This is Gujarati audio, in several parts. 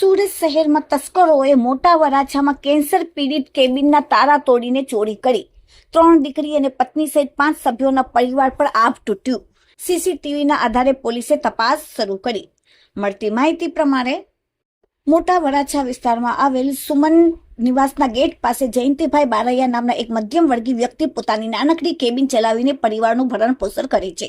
સુરત શહેરમાં તસ્કરોએ મોટા વરાછામાં કેન્સર પીડિત કેબિનના તાળા તોડીને ચોરી કરી. 3 દીકરી અને પત્ની સહિત 5 સભ્યોના પરિવાર પર આભ તૂટ્યું. સીસીટીવીના આધારે પોલીસે તપાસ શરૂ કરી. મળતી માહિતી પ્રમાણે મોટા વરાછા વિસ્તારમાં આવેલ સુમન નિવાસના ગેટ પાસે જયંતિભાઈ બારૈયા નામના એક મધ્યમ વર્ગીય વ્યક્તિ પોતાની નાનકડી કેબિન ચલાવીને પરિવારનું ભરણ પોષણ કરે છે.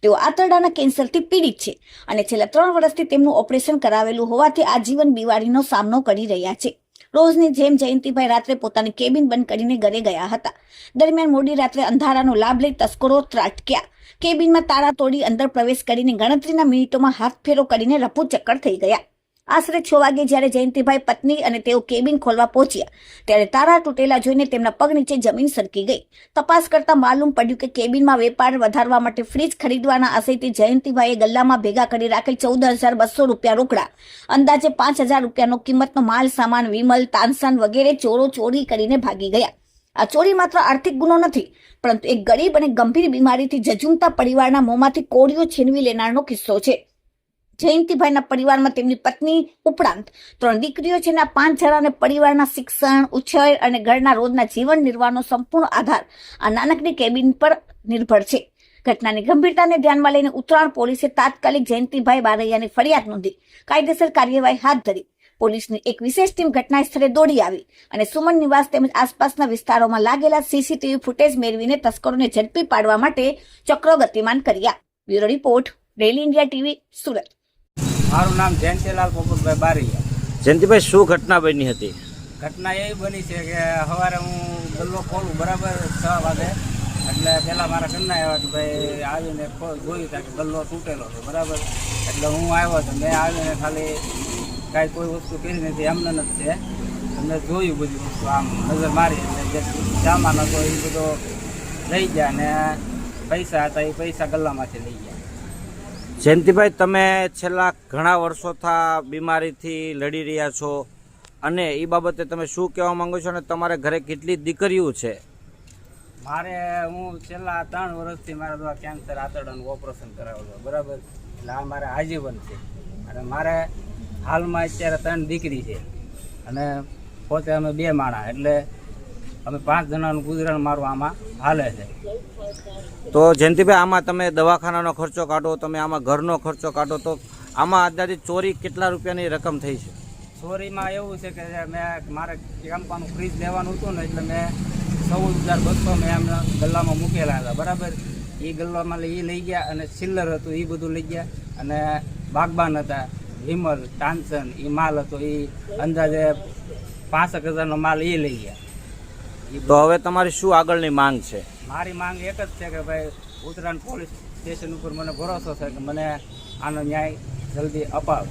તેઓ આંતરડાના કેન્સરથી પીડિત છે અને છેલ્લા 3 વર્ષથી તેમનું ઓપરેશન કરાવેલું હોવાથી આજીવન બીમારીનો સામનો કરી રહ્યા છે. રોજની જેમ જયંતિભાઈ રાત્રે પોતાની કેબિન બંધ કરીને ઘરે ગયા હતા. દરમિયાન મોડી રાત્રે અંધારાનો લાભ લઈ તસ્કરો ત્રાટક્યા. કેબિનમાં તાળા તોડી અંદર પ્રવેશ કરીને ગણતરીના મિનિટોમાં હાથ ફેરો કરીને રફુચક્કર થઈ ગયા. આશરે 6 વાગે જ્યારે જયંતિભાઈ પત્ની અને તેઓ કેબિન ખોલવા પહોંચ્યા ત્યારે તાળા તૂટેલા જોઈને તેમના પગ નીચે જમીન સરકી ગઈ. તપાસ કરતા માલુમ પડ્યું કે કેબિનમાં વેપાર વધારવા માટે ફ્રીજ ખરીદવાના આશયથી જયંતિભાઈએ ગલ્લામાં ભેગા કરી રાખેલ 14,200 રૂપિયા રોકડા, અંદાજે 5,000 રૂપિયાનો કિંમતનો માલ સામાન, વિમલ, તાનસાન વગેરે ચોરી કરીને ભાગી ગયા. આ ચોરી માત્ર આર્થિક ગુનો નથી, પરંતુ એક ગરીબ અને ગંભીર બીમારીથી ઝઝૂમતા પરિવારના મોંમાંથી કોળીઓ છીનવી લેનારનો કિસ્સો છે. જયંતિભાઈના પરિવારમાં તેમની પત્ની ઉપરાંત 3 દીકરીઓ છે. 5 જણાને પરિવારના શિક્ષણ, ઉછેર અને ઘરના રોજના જીવન નિર્વાહનો સંપૂર્ણ આધાર આ નાનકડી કેબિન પર નિર્ભર છે. ઘટનાની ગંભીરતાને ધ્યાનમાં લઈને ઉત્તરાયણ પોલીસે તાત્કાલિક જયંતિભાઈ બારૈયાની ફરિયાદ નોંધી કાયદેસર કાર્યવાહી હાથ ધરી. પોલીસની એક વિશેષ ટીમ ઘટના સ્થળે દોડી આવી અને સુમન નિવાસ તેમજ આસપાસના વિસ્તારોમાં લાગેલા સીસીટીવી ફૂટેજ મેળવીને તસ્કરોને ઝડપી પાડવા માટે ચક્રો ગતિમાન કર્યા. Bureau report, daily India TV, Surat. મારું નામ જયંતિલાલ પોપટભાઈ બારૈયા. જયંતિભાઈ, શું ઘટના બની હતી? ઘટના એવી બની છે કે સવારે હું ગલ્લો ખોલું બરાબર 6 વાગે, એટલે પહેલાં મારા ઘરના આવ્યા કે ભાઈ આવીને જોયું હતા કે ગલ્લો તૂટેલો હતો બરાબર. એટલે હું આવ્યો હતો, મેં આવીને ખાલી કાંઈ કોઈ વસ્તુ કરી નથી, એમને નથી છે. મેં જોયું બધી વસ્તુ, આમ નજર મારી એટલે જે સામાન હતો એ બધો લઈ ગયા ને પૈસા હતા એ પૈસા ગલ્લામાંથી લઈ ગયા. જયંતિભાઈ, તમે છેલ્લા ઘણા વર્ષોથી બીમારીથી લડી રહ્યા છો અને એ બાબતે તમે શું કહેવા માંગો છો અને તમારે ઘરે કેટલી દીકરીઓ છે? મારે હું છેલ્લા 3 વર્ષથી મારા દ્વારા કેન્સર આંતરડાનું ઓપરેશન કરાવેલું બરાબર. એટલે આ મારે આજીવન છે અને મારે હાલમાં અત્યારે 3 દીકરી છે અને પોતે અમે 2 માણા, એટલે અમે 5 જણાનું ગુજરાન મારું આમાં હાલે છે. તો જયંતિભાઈ, આમાં તમે દવાખાનાનો ખર્ચો કાઢો, તમે આમાં ઘરનો ખર્ચો કાઢો, તો આમાં અંદાજિત ચોરી કેટલા રૂપિયાની રકમ થઈ છે? ચોરીમાં એવું છે કે મેં મારે કંપાનું ફ્રીજ લેવાનું હતું ને, એટલે મેં 14,200 મેં એમને ગલ્લામાં મૂકેલા હતા બરાબર. એ ગલ્લામાં એ લઈ ગયા અને સિલ્લર હતું એ બધું લઈ ગયા અને બાગબાન હતા, વિમલ, તાનસન એ માલ હતો, એ અંદાજે 65,000નો માલ એ લઈ ગયા. તો હવે તમારી શું આગળની માંગ છે? મારી માંગ એક જ છે કે ભાઈ ઉત્તરાયણ પોલીસ સ્ટેશન ઉપર મને ભરોસો છે કે મને આનો ન્યાય જલ્દી અપાવે.